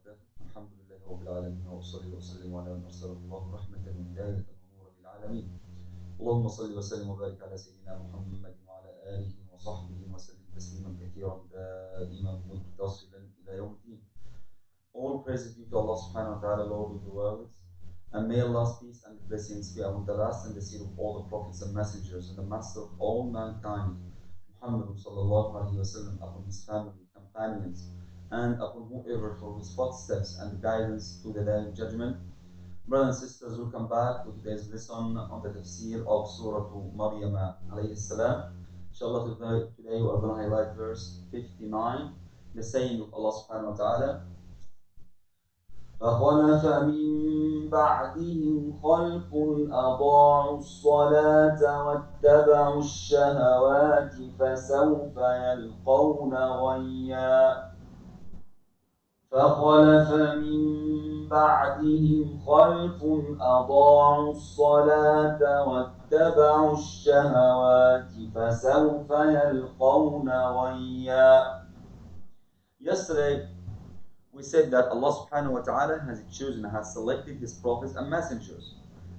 وحده الحمد لله رب العالمين وأصلي وأسلم على من أرسله الله رحمة هداية ونورا للعالمين اللهم صل وسلم وبارك على سيدنا محمد وعلى آله وصحبه وسلم تسليما كثيرا دائما متصلا إلى يوم الدين. All praise be to Allah subhanahu wa ta'ala, Lord of the worlds, and may Allah's peace and blessings be upon the last and the seal of all the prophets and messengers and the master of all mankind, Muhammad sallallahu alayhi wa sallam, upon his family, companions, and upon whoever follows his footsteps and guidance to the day of judgment. Brothers and sisters, welcome back to today's lesson on the tafsir of Surah Maryam alayhi salam. Inshallah, today we are going to highlight verse 59, the saying of Allah subhanahu wa ta'ala, فَخَلَفَ مِن بَعْدِهِمْ خَلْفٌ أَضَاعُوا الصَّلَاةَ وَاتَّبَعُوا الشَّهَوَاتِ فَسَوْفَ يَلْقَوْنَ غَيًّا فَخَلَفَ مِن بَعْدِهِمْ خَلْفٌ أَضَاعُوا الصَّلَاةَ وَاتَّبَعُوا الشَّهَوَاتِ فَسَوْفَ يَلْقَوْنَ غَيًّا. Yesterday, we said that Allah subhanahu wa ta'ala has chosen, has selected his prophets and messengers.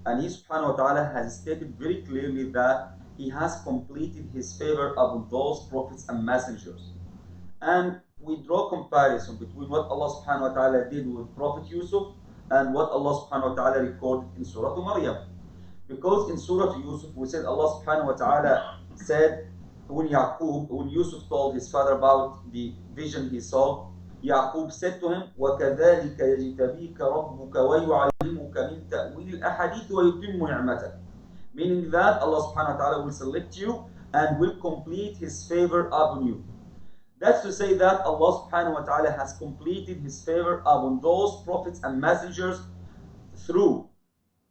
And he subhanahu wa ta'ala has stated very clearly that he has completed his favor upon those prophets and messengers. And we draw comparison between what Allah subhanahu wa ta'ala did with Prophet Yusuf and what Allah subhanahu wa ta'ala recorded in Surah Maryam. Because in Surah Yusuf we said Allah subhanahu wa ta'ala said when Yusuf told his father about the vision he saw, Yaqub said to him, وَكَذَلِكَ يَجْتَبِيكَ رَبُّكَ وَيُعَلِّمُكَ مِنْ تَأْوِيلِ الْأَحَادِيثِ وَيُتِمُّ نِعْمَتَكَ. Meaning that Allah subhanahu wa ta'ala will select you and will complete his favor upon you. That's to say that Allah subhanahu wa ta'ala has completed his favor upon those prophets and messengers through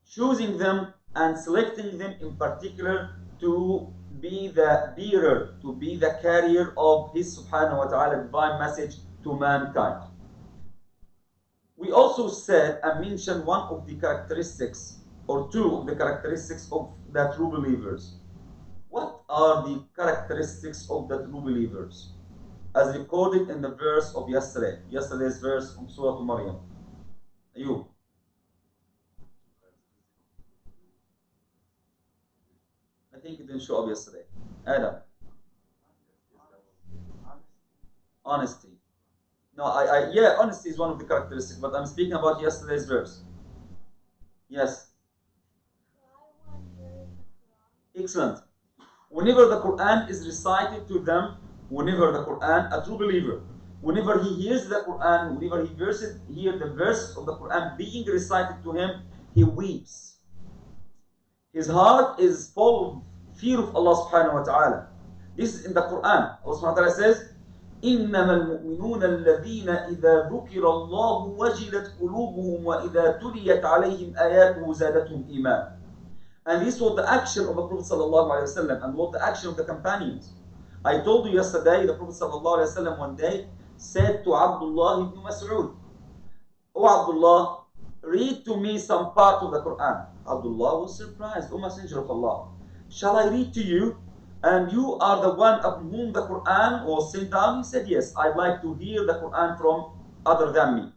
choosing them and selecting them in particular to be the bearer, to be the carrier of his subhanahu wa ta'ala divine message to mankind. We also said and mentioned one of the characteristics or two of the characteristics of the true believers. What are the characteristics of the true believers? As recorded in the verse of yesterday's verse from Surah Maryam. Ayub. I think it didn't show up yesterday. Adam. Honesty. No, yeah, honesty is one of the characteristics, but I'm speaking about yesterday's verse. Yes. Excellent. Whenever the Quran is recited to them, a true believer, whenever he hears the Quran, whenever he hears the verse of the Quran being recited to him, he weeps. His heart is full of fear of Allah subhanahu wa ta'ala. This is in the Quran. Allah subhanahu wa ta'ala says, إِنَّمَا الْمُؤْمِنُونَ الَّذِينَ إِذَا ذُكِرَ اللَّهُ وَجِلَتْ قُلُوبُهُمْ وَإِذَا تُلِيَتْ عَلَيْهِمْ آيَاتُهُ زَادَتْهُمْ إِيمَانًا. And this was the action of the Prophet sallallahu alaihi wasallam and was the action of the companions. I told you yesterday, the Prophet sallallahu alaihi wasallam one day said to Abdullah ibn Mas'ud, "O Abdullah, read to me some part of the Quran." Abdullah was surprised, "O Messenger of Allah, shall I read to you? And you are the one upon whom the Quran was sent down?" He said, "Yes, I'd like to hear the Quran from other than me."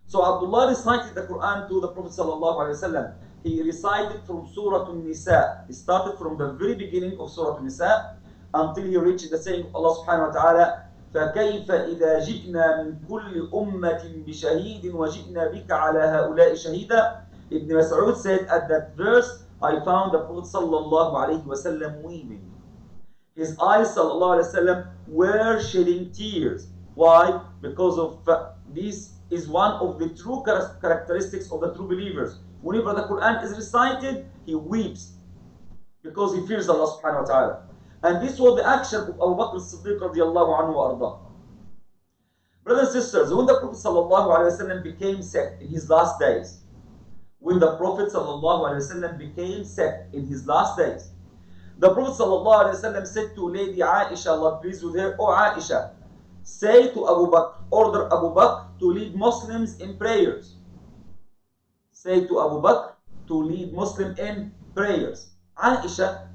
So Abdullah recited the Quran to the Prophet sallallahu alaihi wasallam. He recited from Surah An-Nisa. He started from the very beginning of Surah An-Nisa until he reached the saying of Allah subhanahu wa ta'ala, فَكَيْفَ إِذَا جِئْنَا مِنْ كُلِّ أُمَّةٍ بِشَهِيدٍ وَجِئْنَا بِكَ عَلَى هَؤُلَاءِ شَهِيدًا. Ibn Mas'ud said at that verse, I found the Prophet sallallahu alayhi wa sallam weeping. His eyes sallallahu alayhi wa sallam were shedding tears. Why? Because of this is one of the true characteristics of the true believers. Whenever the Quran is recited, he weeps because he fears Allah subhanahu wa ta'ala. And this was the action of Abu Bakr as-Siddiq radiallahu anhu wa arda. Brothers and sisters, when the Prophet sallallahu alayhi wa sallam became sick in his last days, the Prophet sallallahu alayhi wa sallam said to Lady Aisha, Allah pleased with her, "O Aisha, say to Abu Bakr, order Abu Bakr to lead Muslims in prayers." Say to Abu Bakr to lead Muslims in prayers. Aisha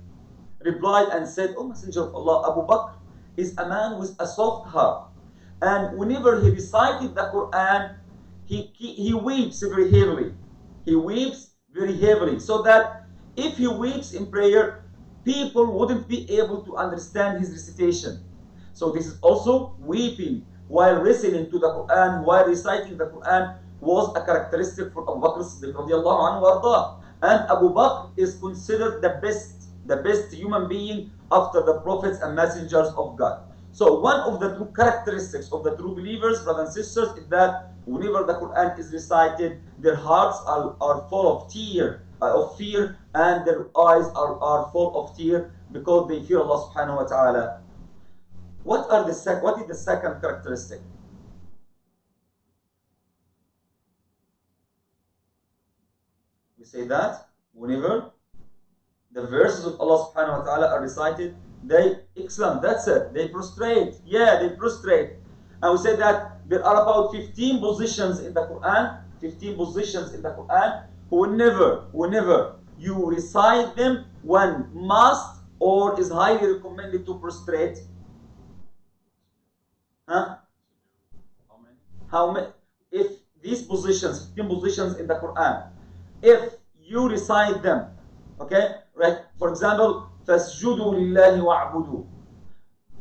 replied and said, "O Messenger of Allah, Abu Bakr is a man with a soft heart. And whenever he recited the Quran, he weeps very heavily. He weeps very heavily, so that if he weeps in prayer, people wouldn't be able to understand his recitation. So this is also weeping while listening to the Quran, while reciting the Quran, was a characteristic for Abu Bakr as-Siddiq radiallahu anhu warḍah. And Abu Bakr is considered the best human being after the prophets and messengers of God. So one of the true characteristics of the true believers, brothers and sisters, is that whenever the Quran is recited, their hearts are full of fear, and their eyes are full of tears because they fear Allah subhanahu wa ta'ala. What is the second characteristic? We say that whenever the verses of Allah subhanahu wa ta'ala are recited, excellent, that's it, they prostrate. Yeah, they prostrate. And we say that there are about 15 positions in the Quran, whenever you recite them, one must or is highly recommended to prostrate. Huh? How many? If these positions, 15 positions in the Quran, if you recite them, okay, right? For example, فَاسْجُدُوا لِلَّهِ وَاعْبُدُوا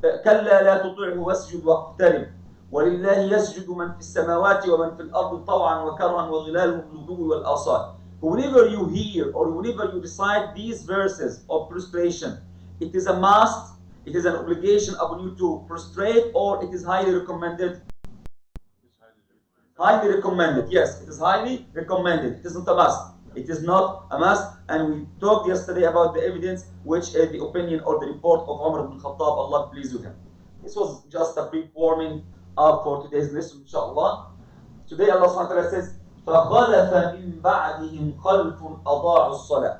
كَلَّا لَا تُطِعْهُ وَاسْجُدْ وَاقْتَرِبْ وَلِلَّهِ يَسْجُدُ مَنْ فِي السَّمَاوَاتِ وَمَنْ فِي الْأَرْضِ طَوْعًا وَكَرْهًا وَظِلَالُهُمْ بِالْغُدُوِّ وَالْآصَالِ. Whenever you hear or whenever you recite these verses of prostration, it is a must, it is an obligation upon you to prostrate, or it is highly recommended? Highly recommended, yes, it is highly recommended. It isn't a must. It is not a must, and we talked yesterday about the evidence, which is the opinion or the report of Umar ibn Khattab, Allah please with him. This was just a pre-warming up for today's lesson, inshallah. Today Allah subhanahu wa ta'ala says, فَخَلَفَ مِن بَعْدِهِمْ خَلْفٌ أَضَاعُوا الصَّلَاةَ.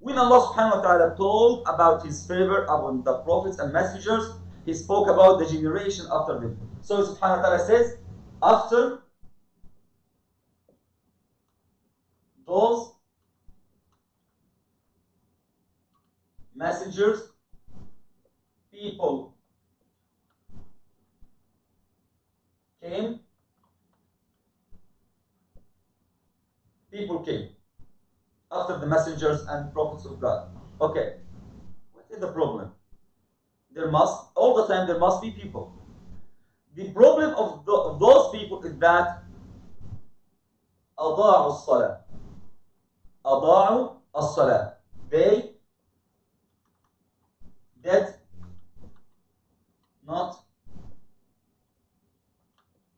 When Allah subhanahu wa ta'ala told about his favor upon the prophets and messengers, he spoke about the generation after them. So subhanahu wa ta'ala says, after those messengers, people came. After the messengers and prophets of God. Okay, what is the problem? All the time there must be people. The problem of those people is that أضاعوا الصلاة. They did not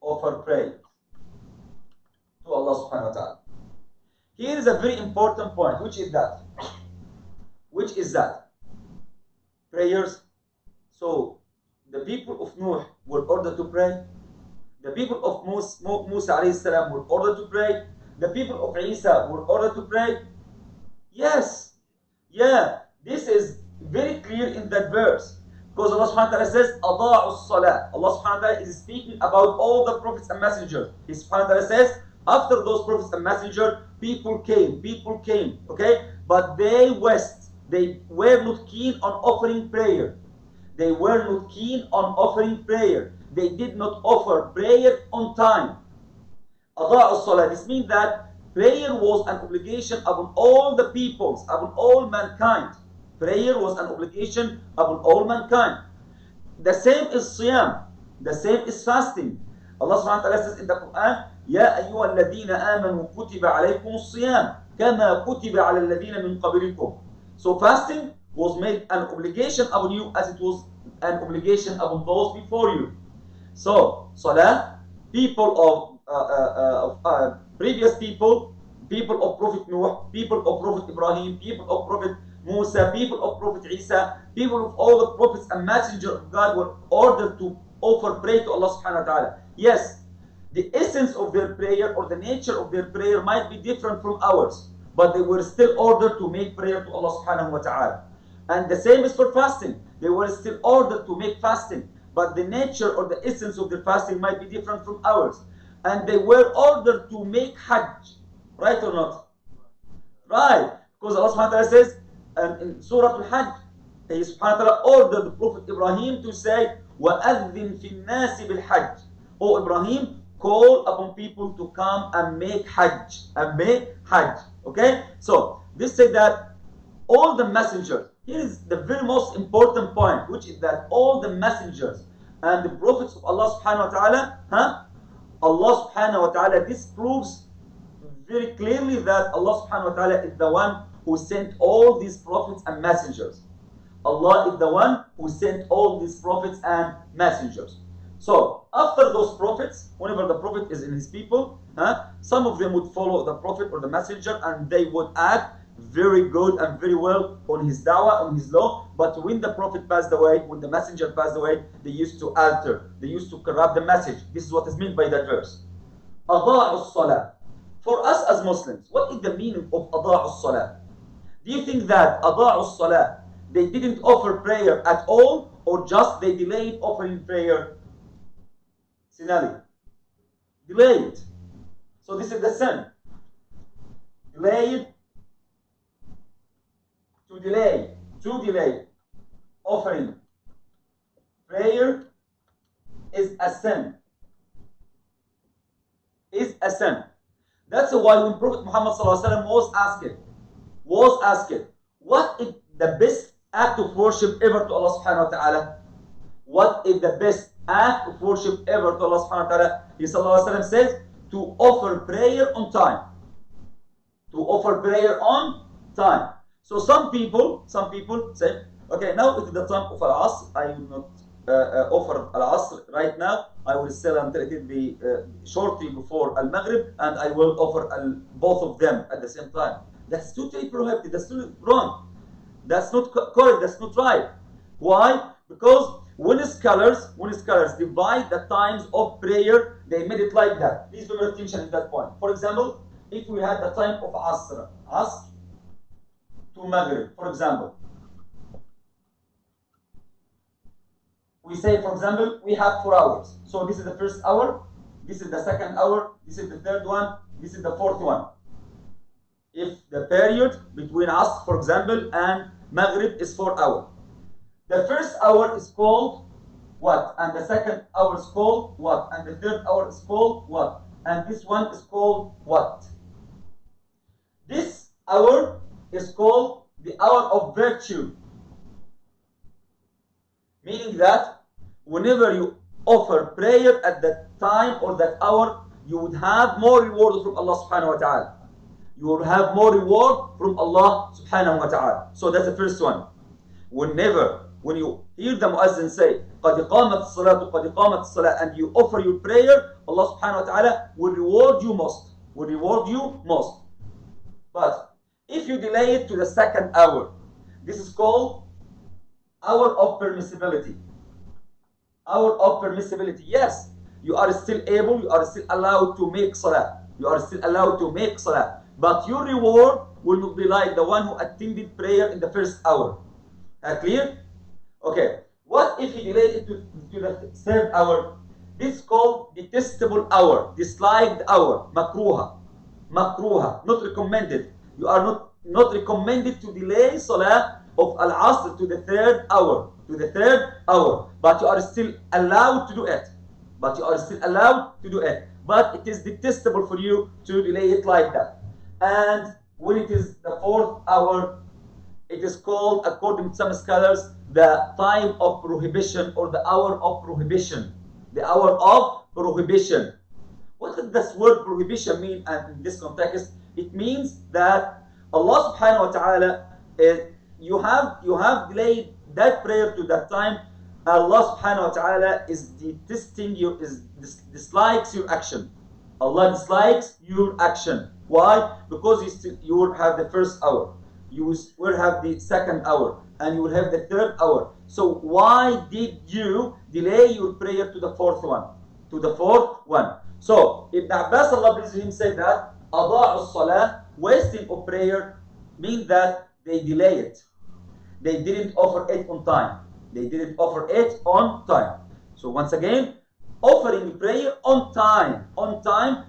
offer prayer to Allah subhanahu wa ta'ala. Here is a very important point, which is that prayers. So the people of Nuh were ordered to pray. The people of Musa alayhi salam were ordered to pray. The people of Isa were ordered to pray. Yes. Yeah. This is very clear in that verse. Because Allah subhanahu wa ta'ala says, أَضَاعُوا الصَّلَاةِ. Allah subhanahu wa ta'ala is speaking about all the prophets and messengers. He subhanahu wa ta'ala says, after those prophets and messengers, people came, okay? But they were not keen on offering prayer. They did not offer prayer on time. أضاعوا الصلاة. This means that prayer was an obligation upon all the peoples, upon all mankind. Prayer was an obligation upon all mankind. The same is Siyam. The same is fasting. Allah subhanahu wa ta'ala says in the Quran, يَا أَيُّهَا الَّذِينَ آمَنُوا كُتِبَ عَلَيْكُمُ الصِّيَامُ كَمَا كُتِبَ عَلَى الَّذِينَ مِنْ قَبْلِكُمْ. So fasting was made an obligation upon you as it was an obligation upon those before you. So, Salah, people of previous people of Prophet Noah, people of Prophet Ibrahim, people of Prophet Musa, people of Prophet Isa, people of all the prophets and messengers of God were ordered to offer prayer to Allah subhanahu wa ta'ala. Yes, the essence of their prayer or the nature of their prayer might be different from ours, but they were still ordered to make prayer to Allah subhanahu wa ta'ala. And the same is for fasting. They were still ordered to make fasting, but the nature or the essence of their fasting might be different from ours. And they were ordered to make Hajj. Right or not? Right. Because Allah subhanahu wa ta'ala says in Surah Al-Hajj, He subhanahu wa ta'ala ordered the Prophet Ibrahim to say, وَأَذِّن فِي النَّاسِ بِالْحَجِّ. O Ibrahim, call upon people to come and make Hajj. Okay? So, this said that all the messengers, here is the very most important point, which is that all the messengers and the prophets of Allah subhanahu wa ta'ala, Allah subhanahu wa ta'ala, this proves very clearly that Allah subhanahu wa ta'ala is the one who sent all these prophets and messengers. Allah is the one who sent all these prophets and messengers. So, after those prophets, whenever the prophet is in his people, some of them would follow the prophet or the messenger and they would act very good and very well on his da'wah, on his law. But when the prophet passed away, when the messenger passed away, they used to alter, they used to corrupt the message. This is what is meant by that verse. أضاعوا الصلاة. For us as Muslims, what is the meaning of أضاعوا الصلاة? Do you think that أضاعوا الصلاة, they didn't offer prayer at all, or just they delayed offering prayer? Sinali. Delayed. So this is the sin. Delayed. To delay offering prayer is a sin. That's why when Prophet Muhammad was asked, what is the best act of worship ever to Allah subhanahu wa ta'ala? What is the best act of worship ever to Allah subhanahu wa ta'ala? He says, to offer prayer on time. To offer prayer on time. So some people say, okay, now it is the time of Al-Asr. I will not offer Al-Asr right now. I will still until it will be shortly before Al-Maghrib, and I will offer both of them at the same time. That's totally prohibited. That's totally wrong. That's not correct. That's not right. Why? Because when scholars divide the times of prayer, they made it like that. Please pay attention at that point. For example, if we had the time of Asr to Maghrib, for example. We say, for example, we have 4 hours. So this is the first hour, this is the second hour, this is the third one, this is the fourth one. If the period between Asr, for example, and Maghrib is 4 hours. The first hour is called what? And the second hour is called what? And the third hour is called what? And this one is called what? This hour is called the hour of virtue. Meaning that whenever you offer prayer at that time or that hour, you would have more reward from Allah subhanahu wa ta'ala. You will have more reward from Allah subhanahu wa ta'ala. So that's the first one. When you hear the muazzin say, قَدْ قَامَتِ الصَّلَاةُ قَدْ قَامَتِ الصَّلَاةُ, and you offer your prayer, Allah subhanahu wa ta'ala will reward you most. But if you delay it to the second hour, this is called hour of permissibility. Hour of permissibility. Yes, you are still able, you are still allowed to make salah. But your reward will not be like the one who attended prayer in the first hour. Clear? Okay. What if he delayed it to the third hour? This is called detestable hour, disliked hour, makruha, not recommended. You are not recommended to delay salah of Al-Asr to the third hour, but you are still allowed to do it. But it is detestable for you to delay it like that. And when it is the fourth hour, it is called, according to some scholars, the time of prohibition or the hour of prohibition. What does this word prohibition mean? And in this context, it means that Allah subhanahu wa ta'ala, you have delayed that prayer to that time. Allah subhanahu wa ta'ala is detesting you, dislikes your action. Allah dislikes your action. Why? Because you will have the first hour, you will have the second hour, and you will have the third hour. So why did you delay your prayer to the fourth one? So Ibn Abbas, Allah bless him, said that أضاعوا الصلاة, wasting of prayer, means that they delay it. They didn't offer it on time. So once again, offering prayer on time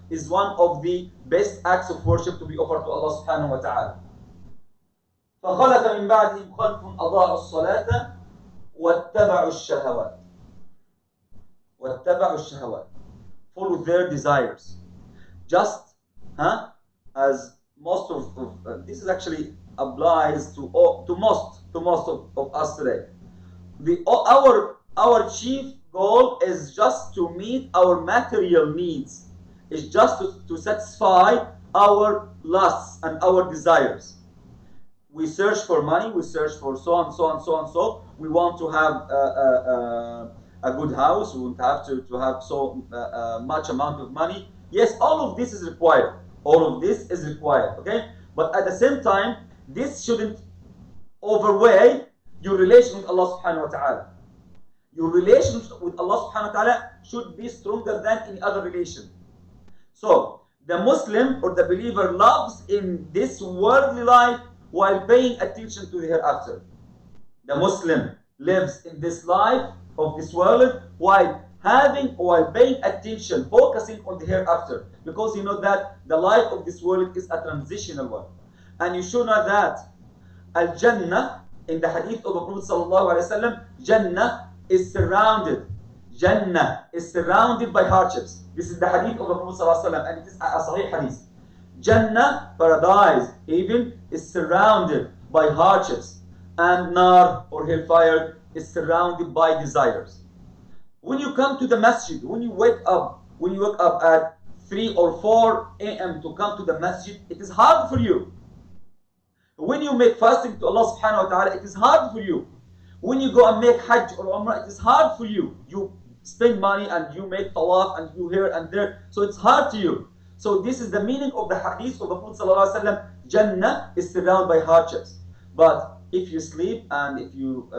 is one of the best acts of worship to be offered to Allah subhanahu wa ta'ala. فَخَلَفَ مِنْ بَعْدِهِمْ خَلْفٌ أَضَاعُوا الصَّلَاةَ وَاتَّبَعُوا الشَّهَوَاتِ. follow their desires. Just as most of this is actually applies to most of us today. Our chief goal is just to meet our material needs. It's just to satisfy our lusts and our desires. We search for money, we search for so on, so on, so on, so. We want to have a good house, we want to have so much amount of money. Yes, all of this is required. All of this is required, okay? But at the same time, this shouldn't overweigh your relation with Allah subhanahu wa ta'ala. Your relationship with Allah subhanahu wa ta'ala should be stronger than any other relation. So, the Muslim or the believer loves in this worldly life while paying attention to the hereafter. The Muslim lives in this life of this world while paying attention, focusing on the hereafter. Because you know that the life of this world is a transitional one. And you should know that Al-Jannah, in the hadith of the Prophet sallallahu alaihi wasallam, Jannah is surrounded by hardships. This is the hadith of the Prophet sallallahu alaihi wasallam, and it is a sahih hadith. Jannah, paradise, even, is surrounded by hardships, and nar, or hellfire, is surrounded by desires. When you come to the masjid, when you wake up at 3 or 4 a.m. to come to the masjid, it is hard for you. When you make fasting to Allah subhanahu wa ta'ala, it is hard for you. When you go and make hajj or umrah, it is hard for you. You spend money and you make tawaf and you here and there, so it's hard to you. So this is the meaning of the hadith of the Prophet sallallahu alaihi wasallam. Jannah is surrounded by hardships. But if you sleep and if you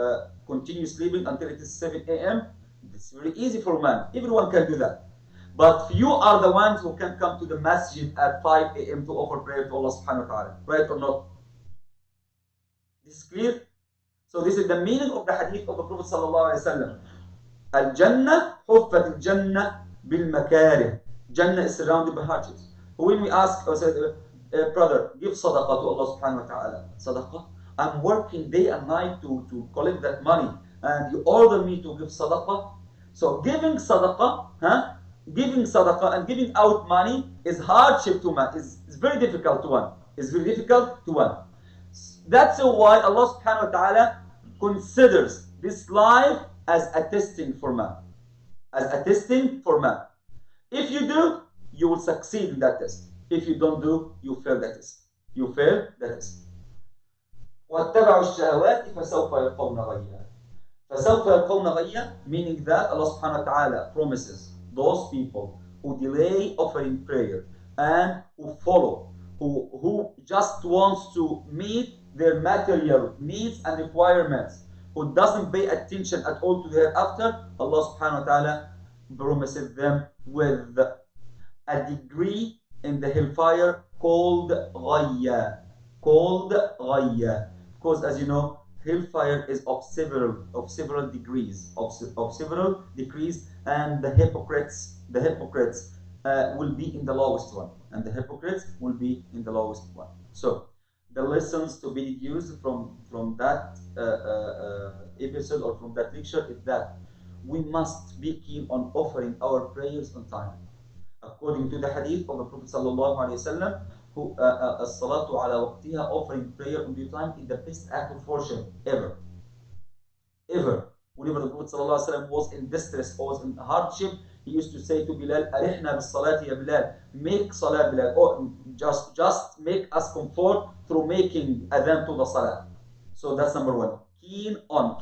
continue sleeping until it is 7 a.m., it's very easy for a man. Everyone can do that. But you are the ones who can come to the masjid at 5 a.m. to offer prayer to Allah subhanahu wa ta'ala. Right or not? This is clear? So this is the meaning of the hadith of the Prophet sallallahu alaihi wasallam. Al-Jannah, huffat al-Jannah bil-makarih. Jannah is surrounded by hardships. When we ask, brother, give sadaqah to Allah subhanahu wa ta'ala. Sadaqah? I'm working day and night to collect that money, and you order me to give sadaqah. So giving sadaqah and giving out money is hardship to man. Is very difficult to one. It's very difficult to one. That's why Allah subhanahu wa ta'ala considers this life as a testing for man. As a testing for man. If you do, you will succeed in that test. If you don't do, you fail that test. You fail that test. وَاتَّبَعُوا الشَّهَوَاتِ فَسَوْفَ يَلْقَوْنَ غَيًّا. فَسَوْفَ يَلْقَوْنَ غَيًّا, meaning that Allah subhanahu wa ta'ala promises those people who delay offering prayer and who follow, who just wants to meet their material needs and requirements, who doesn't pay attention at all to the hereafter, Allah subhanahu wa ta'ala promises them with a degree in the hellfire called ghayya. Because as you know, hellfire is of several degrees, and the hypocrites will be in the lowest one. So the lessons to be deduced from that episode or from that lecture is that we must be keen on offering our prayers on time, according to the hadith of the Prophet sallallahu alaihi wasallam, who as-salatu ala waqtiha, offering prayer on due time, is the best act of worship ever. Whenever the Prophet sallallahu alaihi wasallam was in distress or was in hardship, he used to say to Bilal, "Arihna bis-salati ya Bilal," make salah Bilal, or just make us comfort through making adhan to the salah. So that's number one. Keep on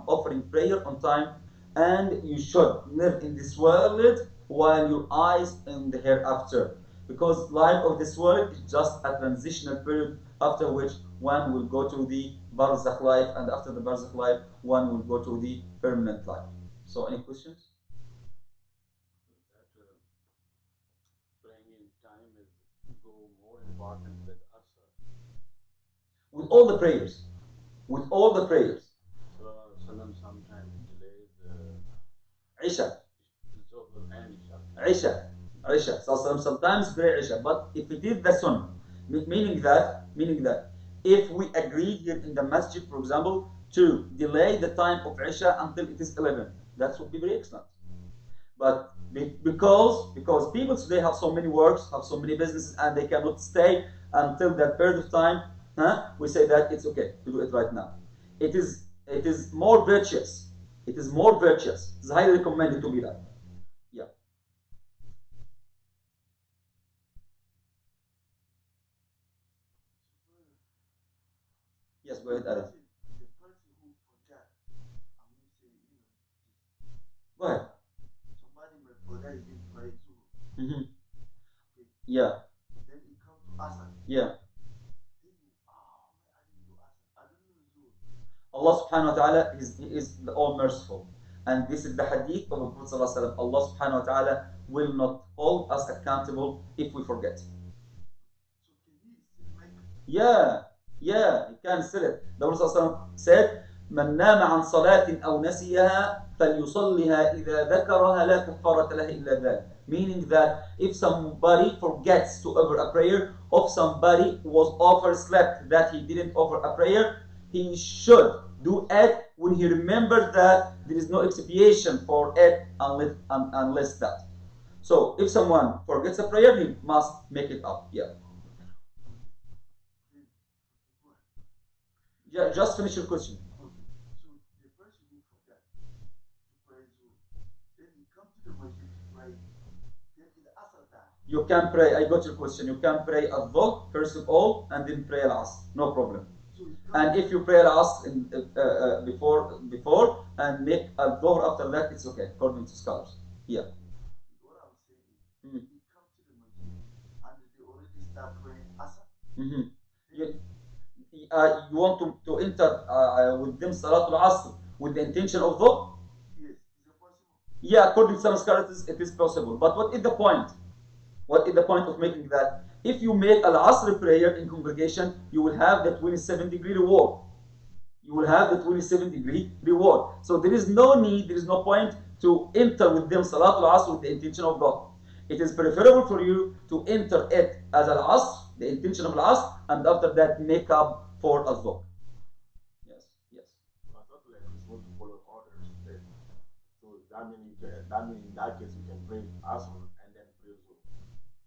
offering prayer on time, and you should live in this world while your eyes in the hereafter. Because life of this world is just a transitional period, after which one will go to the barzakh life, and after the barzakh life, one will go to the permanent life. So, any questions? That praying in time is more important with us. With all the prayers. So, Salam sometimes delays Isha. Zuhr and Isha. Isha. So sometimes pray Isha. But if it is the sunnah, meaning that if we agree here in the masjid, for example, to delay the time of Isha until it is 11, that would be very excellent. But Because people today have so many works, have so many businesses, and they cannot stay until that period of time. We say that it's okay to do it right now. It is more virtuous. It is more virtuous. It's highly recommended to be that. Yeah. Yes. Go ahead, Adam. The person who forgot, I will say, Go ahead. somebody may forget he didn't pray Zuhr. Mm-hmm. Okay. Yeah. Then he come to Asr. Yeah. Then you, oh man, I didn't do Asr. I don't know Zuhr. Allah subhanahu wa ta'ala is the all merciful. And this is the hadith of the Prophet sallallahu alaihi wasallam. Allah subhanahu wa ta'ala will not hold us accountable if we forget. So can he still make? Yeah, he can still it. The Prophet sallallahu alaihi wasallam said, من نام عن صلاة أو نسيها فليصلها إذا ذكرها لا كفارة لها إلا ذلك. Meaning that if somebody forgets to offer a prayer, or somebody was overslept that he didn't offer a prayer, he should do it when he remembers that there is no expiation for it unless that. So if someone forgets a prayer, he must make it up. Yeah. Just finish your question. So the person who forgot to pray Zuhr, then he come to the masjid to pray. Then it's Asr time. You can pray. I got your question. You can pray al-Dhuhr first of all, and then pray al-Asr. No problem. So he come. And if you pray al-Asr before and make al-Dhuhr after that, it's okay according to scholars. Yeah. What I'm saying is, he come to the masjid and they already start praying Asr. Mm-hmm. You want to enter with them Salatul Asr with the intention of Dhuhr? Yes, is it possible? Yeah, according to some scholars, it is possible. But what is the point? What is the point of making that? If you make Al-Asr prayer in congregation, you will have the 27-degree reward. You will have the 27-degree reward. So there is no need, there is no point to enter with them Salatul Asr with the intention of Dhuhr. It is preferable for you to enter it as Al-Asr, the intention of Al-Asr, and after that make up for Al-Dhuhr. Yes. I thought like we're supposed to follow orders. Then. So that means in that case we can pray Asr and then pray Zuhr.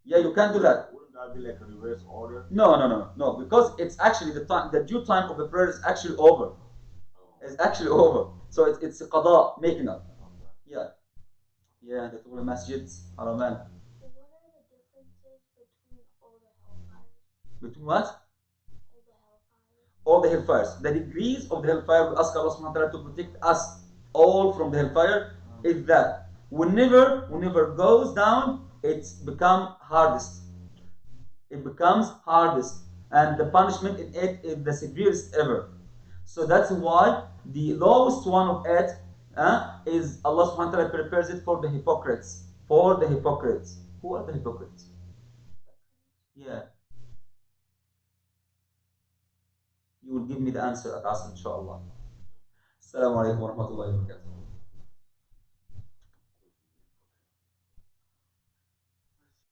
Yeah, you can do that. Wouldn't that be like a reverse order? No, because it's actually the due time of the prayer is actually over. It's actually over. So it's a qada, making up. Yeah. Yeah, the two masjids, Haraman. What are the differences between all the hellfires? Between what? All the hellfires? All the hellfires. The degrees of the hellfire, we ask Allah subhanahu wa ta'ala to protect us all from the hellfire, is that whenever goes down, it's become hardest. It becomes hardest. And the punishment in it is the severest ever. So that's why the lowest one of it is Allah subhanahu wa ta'ala prepares it for the hypocrites. For the hypocrites. Who are the hypocrites? Yeah. You will give me the answer at Asr, inshallah. Assalamu alaikum wa rahmatullahi wa barakatuh.